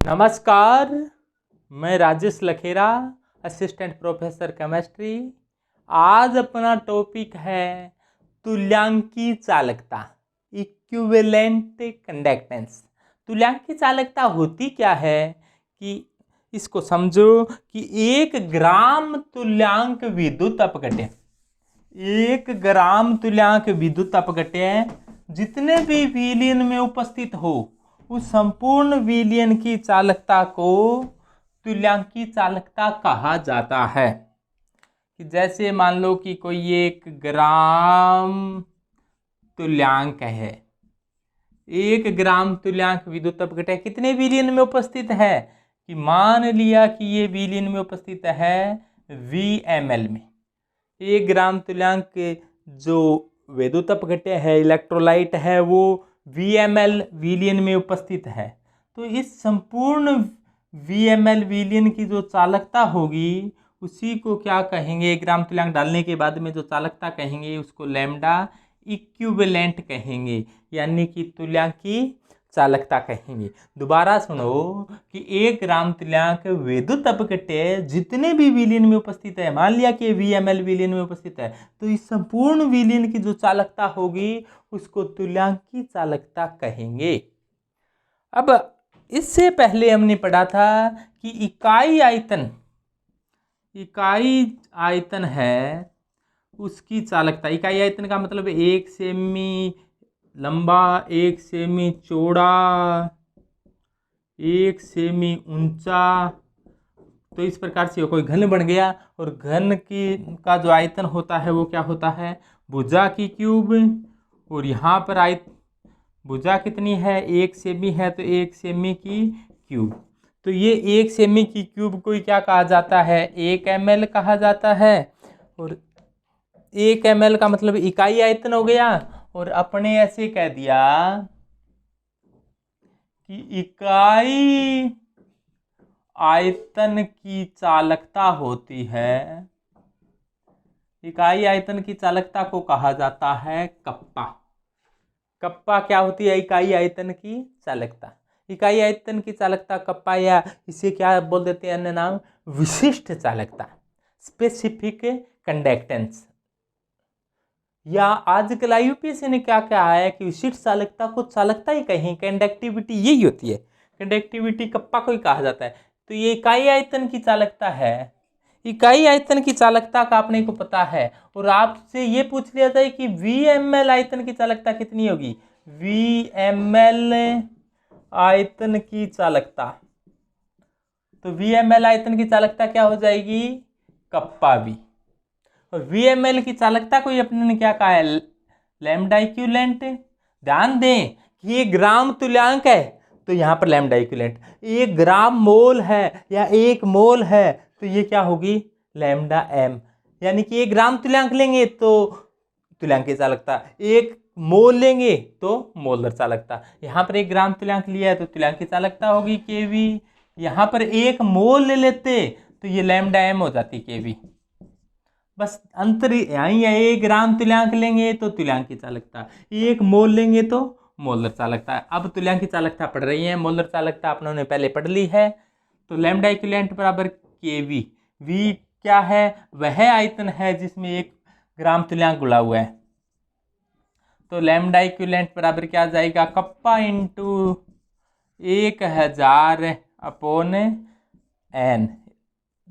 नमस्कार, मैं Rajesh Lakhera, assistant professor chemistry. आज अपना टॉपिक है तुल्यांकी चालकता, इक्विवेलेंट कंडक्टेंस। तुल्यांकी चालकता होती क्या है कि इसको समझो कि 1 ग्राम तुल्यांक विद्युत अपघट्य, 1 ग्राम तुल्यांक विद्युत अपघट्य जितने भी विलयन में उपस्थित हो उस संपूर्ण विलयन की चालकता को तुल्यांकी चालकता कहा जाता है। कि जैसे मान लो कि कोई 1 ग्राम तुल्यांक है, 1 ग्राम तुल्यांक विद्युत अपघट्य कितने विलयन में उपस्थित है कि मान लिया कि ये विलयन में उपस्थित है VmL में। 1 ग्राम तुल्यांक जो विद्युत अपघट्य है, इलेक्ट्रोलाइट है, वो VmL विलयन में उपस्थित है। तो इस संपूर्ण VmL विलयन की जो चालकता होगी उसी को क्या कहेंगे, 1 ग्राम तुल्यांक डालने के बाद में जो चालकता कहेंगे उसको लैम्डा इक्विवेलेंट कहेंगे, यानी कि तुल्यांकी चालकता कहेंगे। दोबारा सुनो कि 1 ग्राम तुल्यांक विद्युत अपघट्य जितने भी विलयन में उपस्थित है, मान लिया कि VmL विलयन में उपस्थित है, तो इस संपूर्ण विलयन की जो चालकता होगी उसको तुल्यांकी चालकता कहेंगे। अब इससे पहले हमने पढ़ा था कि इकाई आयतन है उसकी चालकता। इकाई आयतन का मतलब 1 सेमी लंबा, 1 सेमी चौड़ा, 1 सेमी ऊंचा। तो इस प्रकार से कोई घन बन गया और घन का जो आयतन होता है वो क्या होता है, भुजा की क्यूब। और यहाँ पर भुजा कितनी है, 1 सेमी है, तो 1 सेमी की क्यूब। तो ये 1 सेमी की क्यूब को क्या कहा जाता है, 1 ml कहा जाता है। और 1 ml का मतलब इकाई आयतन हो गया। और अपने ऐसे कह दिया कि इकाई आयतन की चालकता होती है, इकाई आयतन की चालकता को कहा जाता है कप्पा। कप्पा क्या होती है, इकाई आयतन की चालकता। इकाई आयतन की चालकता कप्पा, या इसे क्या बोल देते हैं अन्य नाम, विशिष्ट चालकता, स्पेसिफिक कंडक्टेंस। या आजकल IUPAC ने क्या कहा है कि विशिष्ट चालकता को चालकता ही कहें, कंडक्टिविटी यही होती है, कंडक्टिविटी कप्पा को ही कहा जाता है। तो ये इकाई आयतन की चालकता है। इकाई आयतन की चालकता का अपने को पता है। और आपसे ये पूछ लिया जाए कि VmL आयतन की चालकता कितनी होगी, VmL आयतन की चालकता, तो VmL आयतन की चालकता क्या हो जाएगी, कप्पा V। और VmL की चालकता को अपने ने क्या कहा है, लैम्डा इक्विवेलेंट। ध्यान दें कि ये ग्राम तुल्यांक है तो यहाँ पर लैम्डा इक्विवेलेंट, 1 ग्राम मोल है या 1 मोल है तो ये क्या होगी, लैम्डा m। यानी कि 1 ग्राम तुल्यांक लेंगे तो तुल्यांकी चालकता, 1 मोल लेंगे तो मोलर चालकता। यहाँ पर 1 ग्राम तुल्यांक लिया है तो तुल्यांकी चालकता होगी kV। यहाँ पर 1 मोल ले लेते तो ये लैम्डा m हो जाती kV। बस अंतर यही है, 1 ग्राम तुल्यांक लेंगे तो तुल्यांकी चालकता, 1 मोल लेंगे तो मोलर चालकता। अब तुल्यांकी चालकता पढ़ रही है, मोलर चालकता अपनों पहले पढ़ ली है। तो लैम्डा इक्विवेलेंट बराबर kV। V क्या है, वह आयतन है जिसमें 1 ग्राम तुल्यांक गुणा हुआ है। तो लैम्डा इक्विवेलेंट बराबर क्या आ जाएगा, कप्पा इंटू 1000 अपॉन n।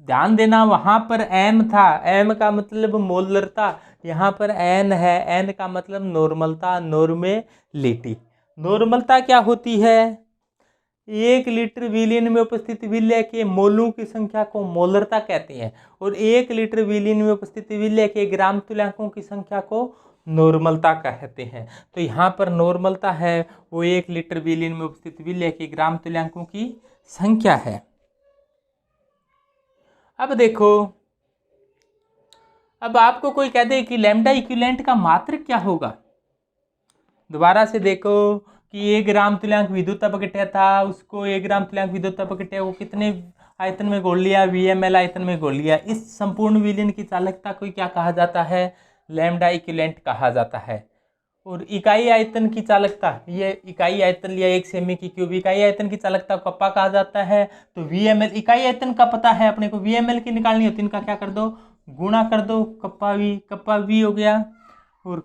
ध्यान देना वहां पर m था, m का मतलब मोलरता, यहाँ पर n है, n का मतलब नॉर्मलता, नॉर्मेलिटी। नॉर्मलता क्या होती है, 1 लीटर विलयन में उपस्थित विलय के मोलों की संख्या को मोलरता कहते हैं। और 1 लीटर विलयन में उपस्थित विलय के ग्राम तुल्यांकों की संख्या को नॉर्मलता कहते हैं। तो यहाँ पर नॉर्मलता है वो 1 लीटर विलयन में उपस्थित विलय के ग्राम तुल्यांकों की संख्या है। अब देखो, अब आपको कोई कह दे कि लैम्डा इक्विवेलेंट का मात्रक क्या होगा। दोबारा से देखो कि 1 ग्राम तुल्यांक विद्युत अपघट्य था, उसको 1 ग्राम तुल्यांक विद्युत अपघट्य को कितने आयतन में घोल लिया, VmL आयतन में घोल लिया। इस संपूर्ण विलयन की चालकता को क्या कहा जाता है, लैम्डा इक्विवेलेंट कहा जाता है। और इकाई आयतन की चालकता, ये इकाई आयतन लिया 1 सेमी की क्यूब, इकाई आयतन की चालकता कप्पा कहा जाता है। तो VmL इकाई आयतन का पता है अपने को, VmL की निकालनी होती है, इनका क्या कर दो, गुणा कर दो, कप्पा V हो गया। और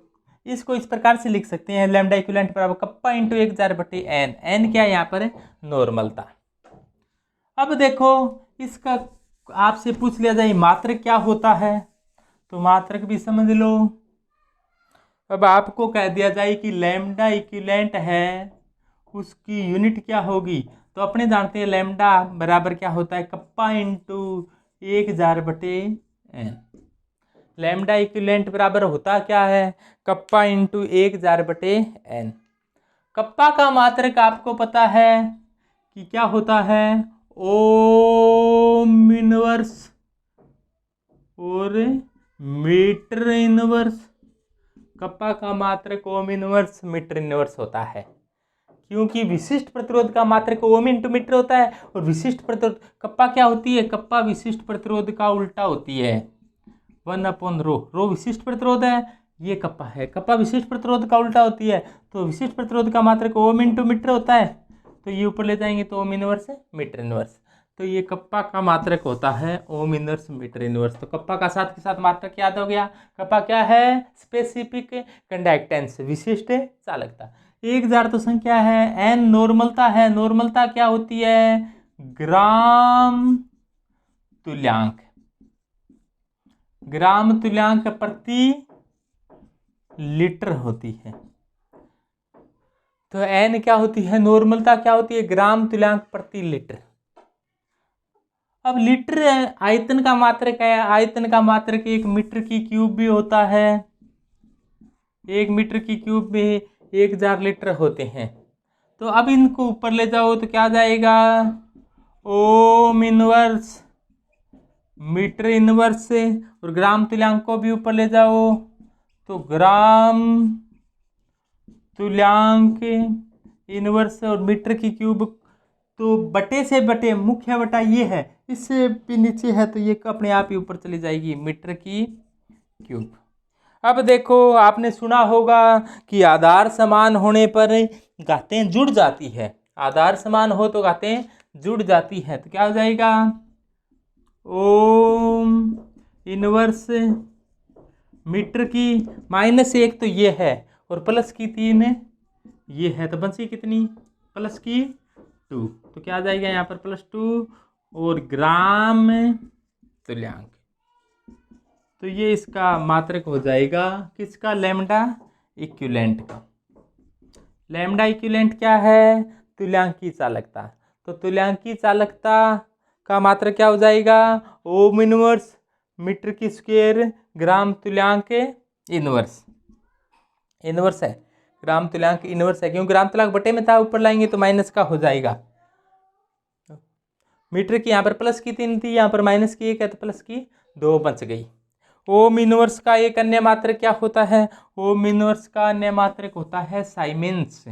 इसको इस प्रकार से लिख सकते हैं, लैम्डा इक्विवेलेंट बराबर कप्पा इंटू 1/n। एन क्या है यहाँ पर, नॉर्मलता। अब देखो इसका आपसे पूछ लिया जाए मात्रक क्या होता है, तो मात्रक भी समझ लो। अब आपको कह दिया जाए कि लैम्डा इक्विवेलेंट है, उसकी यूनिट क्या होगी, तो अपने जानते हैं लैम्डा बराबर क्या होता है, kappa into 1/n। Lambda equivalent बराबर होता क्या है, कप्पा इंटू 1/n। कप्पा का मात्रक आपको पता है कि क्या होता है, ओम इनवर्स और मीटर इनवर्स। कप्पा का मात्रक ओम इनवर्स मीटर इनवर्स होता है, क्योंकि विशिष्ट प्रतिरोध का मात्रक ओम इंटू मीटर होता है। और विशिष्ट प्रतिरोध कप्पा क्या होती है, कप्पा विशिष्ट प्रतिरोध का उल्टा होती है, 1/रो। रो विशिष्ट प्रतिरोध है, ये कप्पा है, कप्पा विशिष्ट प्रतिरोध का उल्टा होती है। तो विशिष्ट प्रतिरोध का मात्रक ओम इंटू मीटर होता है, तो ये ऊपर ले जाएंगे तो ओम इनवर्स है मीटर इनवर्स। तो ये कप्पा का मात्रक होता है ओम इनवर्स मीटर इनवर्स। तो कप्पा का साथ के साथ मात्रक याद हो गया। कप्पा क्या है, स्पेसिफिक कंडक्टेंस, विशिष्ट चालकता। 1000 तो संख्या है, एन नॉर्मलता है, नॉर्मलता क्या होती है, ग्राम तुल्यांक, ग्राम तुल्यांक प्रति लीटर होती है। तो एन क्या होती है, नॉर्मलता क्या होती है, ग्राम तुल्यांक प्रति लीटर। अब लीटर आयतन का मात्रक है, आयतन का मात्रक 1 मीटर की क्यूब भी होता है, 1 मीटर की क्यूब में 1000 लीटर होते हैं। तो अब इनको ऊपर ले जाओ तो क्या जाएगा, ओम इनवर्स मीटर इनवर्स से, और ग्राम तुल्यांक को भी ऊपर ले जाओ तो ग्राम तुल्यांक इनवर्स और मीटर की क्यूब। तो बटे से बटे, मुख्य बटा ये है, इससे भी नीचे है तो ये अपने आप ही ऊपर चली जाएगी, मीटर की क्यूब। अब देखो आपने सुना होगा कि आधार समान होने पर घातें जुड़ जाती है, आधार समान हो तो घातें जुड़ जाती है। तो क्या हो जाएगा, ओम इनवर्स मीटर की -1 तो ये है, और प्लस की 3 ये है, तो बची कितनी, प्लस की 2। तो क्या आ जाएगा यहाँ पर +2 और ग्राम तुल्यांक। तो ये इसका मात्रक हो जाएगा किसका, लैम्डा इक्विवेलेंट का। लैम्डा इक्विवेलेंट क्या है, तुल्यांकी चालकता। तो तुल्यांकी चालकता का मात्रक क्या हो जाएगा, ओम इनवर्स मीटर की स्क्वायर ग्राम तुल्यांक इनवर्स, इनवर्स है, ग्राम तुल्यांक इनवर्स है, क्योंकि ग्राम तुल्यांक बटे में था, ऊपर लाएंगे तो माइनस का हो जाएगा। मीटर की यहाँ पर प्लस की 3 थी, यहाँ पर माइनस की 1 है, तो प्लस की 2 बच गई। ओम इनवर्स का एक अन्य मात्रक क्या होता है, ओम इनवर्स का अन्य मात्रक होता है साइमेंस,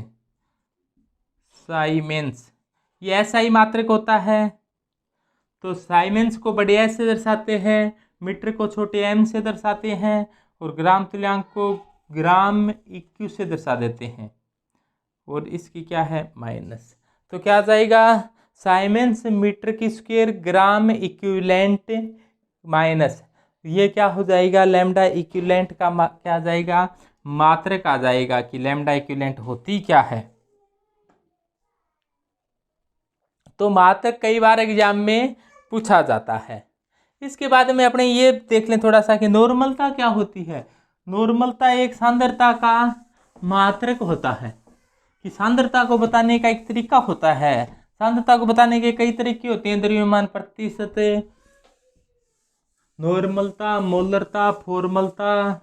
साइमेंस ये एसआई मात्रक होता है। तो साइमेंस को बड़े एस से दर्शाते हैं, मीटर को छोटे एम से दर्शाते हैं, और ग्राम तुल्यांक को ग्राम इक्यू से दर्शा देते हैं, और इसकी क्या है माइनस। तो क्या आ जाएगा, साइमेंस मीटर की स्क्वायर ग्राम इक्विवेलेंट माइनस, ये क्या हो जाएगा, लैम्डा इक्विवेलेंट का क्या आ जाएगा, मात्रक आ जाएगा कि लैम्डा इक्विवेलेंट होती क्या है। तो मात्रक कई बार एग्जाम में पूछा जाता है। इसके बाद में अपने ये देख लें थोड़ा सा कि नॉर्मलता क्या होती है। नॉर्मलता एक सांद्रता का मात्रक होता है, कि सांद्रता को बताने का एक तरीका होता है। सांद्रता को बताने के कई तरीके होते हैं, द्रव्यमान प्रतिशत, नॉर्मलता, मोलरता, फॉर्मलता,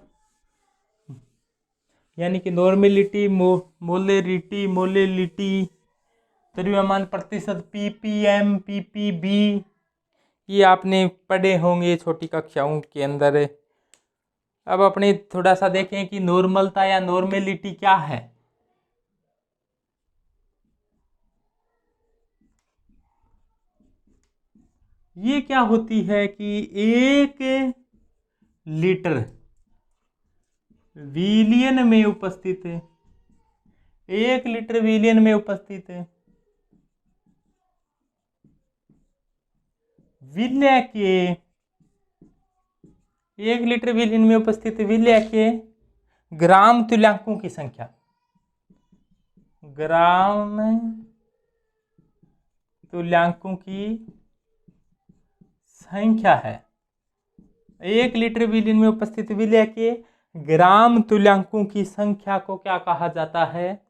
यानी कि नॉर्मेलिटी, मोलेरिटी, मोलेलिटी, द्रव्यमान प्रतिशत, ppm, ppb, ये आपने पढ़े होंगे छोटी कक्षाओं के अंदर। अब अपने थोड़ा सा देखें कि नॉर्मलता या नॉर्मेलिटी क्या है। ये क्या होती है कि 1 लीटर विलियन में उपस्थित है, 1 लीटर विलियन में उपस्थित है। विलय के 1 लीटर विलियन में उपस्थित विलय के ग्राम तुल्यांकों की संख्या, ग्राम तुल्यांकों की संख्या है। 1 लीटर विलियन में उपस्थित विलय के ग्राम तुल्यांकों की संख्या को क्या कहा जाता है?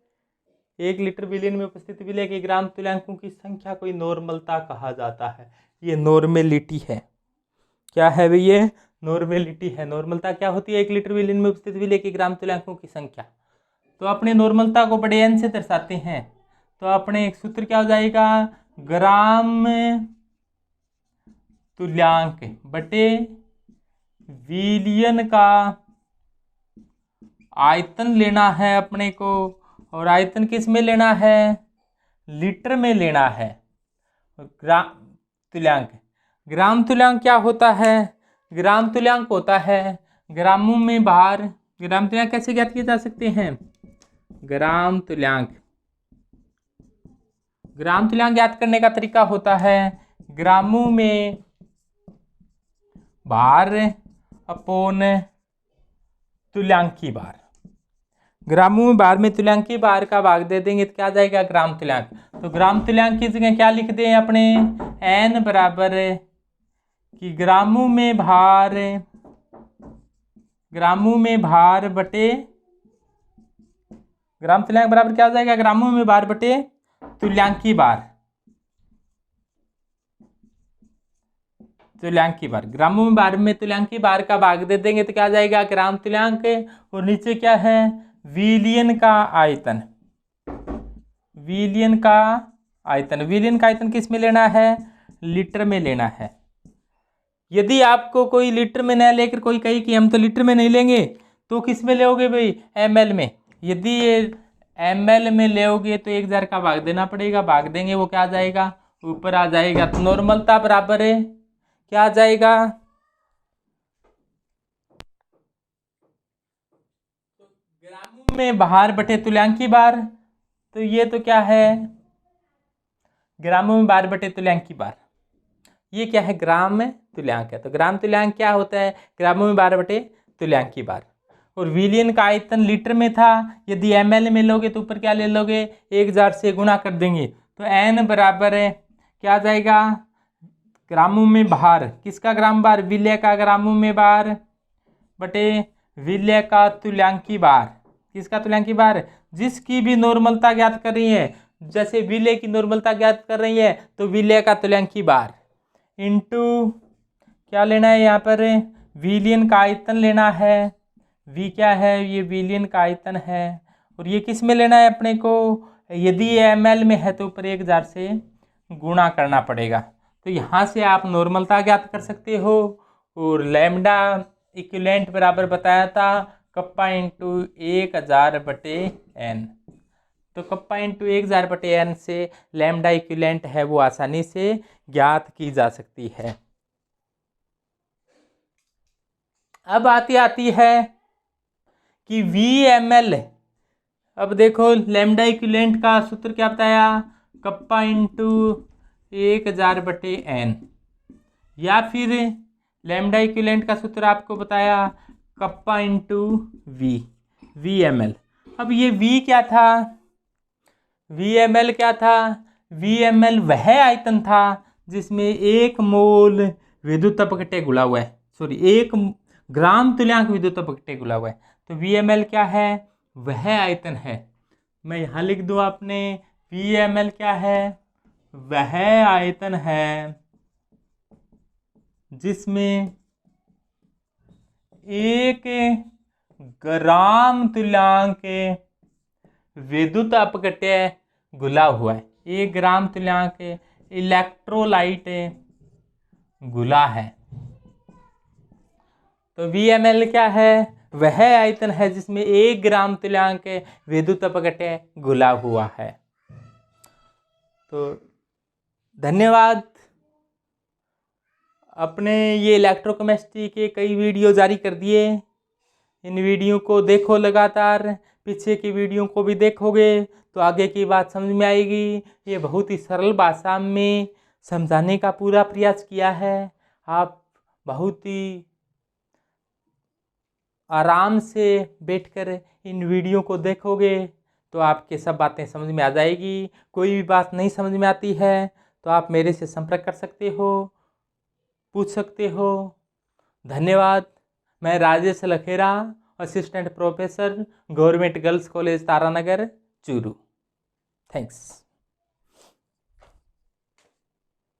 1 लीटर विलियन में उपस्थित विलय के ग्राम तुल्यांकों की संख्या को नॉर्मलता कहा जाता है। ये नॉर्मेलिटी है। क्या है भाई? ये नॉर्मेलिटी है। नॉर्मलता क्या होती है? 1 लीटर विलियन में उपस्थित विलय के ग्राम तुल्यांकों की संख्या। तो अपने नॉर्मलता को बड़े एन से दर्शाते हैं। तो अपने एक सूत्र क्या हो जाएगा? ग्राम तुल्यांक बटे विलियन का आयतन लेना है अपने को, और आयतन किस में लेना है? लीटर में लेना है। ग्राम तुल्यांक, ग्राम तुल्यांक क्या होता है? ग्राम तुल्यांक होता है ग्रामों में भार। ग्राम तुल्यांक कैसे ज्ञात किए जा सकते हैं? ग्राम तुल्यांक, ग्राम तुल्यांक ज्ञात करने का तरीका होता है ग्रामों में भार अपोन तुल्यांकी भार। ग्रामों में भार में तुल्यांकी भार का भाग दे देंगे तो क्या आ जाएगा? ग्राम तुल्यांक। तो ग्राम तुल्यांक की जगह क्या लिख दें अपने? n बराबर कि ग्रामों में भार, ग्रामों में भार बटे, ग्राम तुल्यांक बराबर क्या हो जाएगा? ग्रामों में भार बटे तुल्यांकी भार। तुल्यांकी भार, ग्रामों में भार में तुल्यांकी भार का भाग दे देंगे तो क्या आ जाएगा? ग्राम तुल्यांक। और नीचे क्या है? विलियन का आयतन। विलियन का आयतन, विलियन का आयतन किस में लेना है? लीटर में लेना है। यदि आपको कोई लीटर में न लेकर कोई कहे कि हम तो लीटर में नहीं लेंगे, तो किस में लेोगे भाई? ml में। यदि ये ml में लेोगे तो 1000 का भाग देना पड़ेगा। भाग देंगे वो क्या आ जाएगा? ऊपर आ जाएगा। तो नॉर्मलता बराबर है क्या आ जाएगा? तो ग्रामों में भार बटे तुल्यांकी भार। तो ये तो क्या है? ग्रामों में भार बटे तुल्यांकी भार। ये क्या है? ग्राम में तुल्यांक है। तो ग्राम तुल्यांक क्या होता है? ग्रामों में भार बटे तुल्यांकी भार। और विलियन का आयतन लीटर में था, यदि ml में लोगे तो ऊपर क्या ले लोगे? 1000 से गुणा कर देंगे। तो n बराबर है क्या आ जाएगा? ग्रामों में भार, किसका ग्राम भार? विलय का ग्रामों में भार बटे विलय का तुल्यांकी भार। किसका तुल्यांकी भार? जिसकी भी नॉर्मलता ज्ञात कर रही है। जैसे विलय की नॉर्मलता ज्ञात कर रही है तो विलय का तुल्यांकी भार इंटू क्या लेना है यहाँ पर? विलियन का आयतन लेना है। v क्या है? ये विलियन का आयतन है। और ये किस में लेना है अपने को? यदि ये ml में है तो ऊपर 1000 से गुणा करना पड़ेगा। तो यहाँ से आप नॉर्मलता ज्ञात कर सकते हो। और लैम्डा इक्विवेलेंट बराबर बताया था कप्पा इंटू 1000 बटे n। तो कप्पा इंटू 1000 बटे n से लैम्डा इक्विवेलेंट है वो आसानी से ज्ञात की जा सकती है। अब आती है कि VML। अब देखो लैम्डा इक्विवेलेंट का सूत्र क्या बताया? कप्पा इंटू 1000 बटे n। या फिर लैम्डा इक्विवेलेंट का सूत्र आपको बताया कप्पा इंटू VML। अब ये V क्या था? VML क्या था? VML वह आयतन था जिसमें 1 मोल विद्युत अपघट्य घुला हुआ है। सॉरी, 1 ग्राम तुल्यांक विद्युत अपघट्य घुला हुआ है। तो VML क्या है? वह आयतन है। मैं यहाँ लिख दूँ आपने, VML क्या है? वह आयतन है जिसमें 1 ग्राम तुल्यांक विद्युत अपघट्य घुला हुआ है। 1 ग्राम तुल्यांक इलेक्ट्रोलाइट घुला है। तो VML क्या है? वह आयतन है जिसमें 1 ग्राम तुल्यांक विद्युत अपघट्य घुला हुआ है। तो धन्यवाद। अपने ये इलेक्ट्रोकेमिस्ट्री के कई वीडियो जारी कर दिए। इन वीडियो को देखो लगातार, पीछे की वीडियो को भी देखोगे तो आगे की बात समझ में आएगी। ये बहुत ही सरल भाषा में समझाने का पूरा प्रयास किया है। आप बहुत ही आराम से बैठकर इन वीडियो को देखोगे तो आपके सब बातें समझ में आ जाएगी। कोई भी बात नहीं समझ में आती है तो आप मेरे से संपर्क कर सकते हो, पूछ सकते हो। धन्यवाद। मैं Rajesh Lakhera, assistant professor, government girls college Taranagar, Churu. Thanks.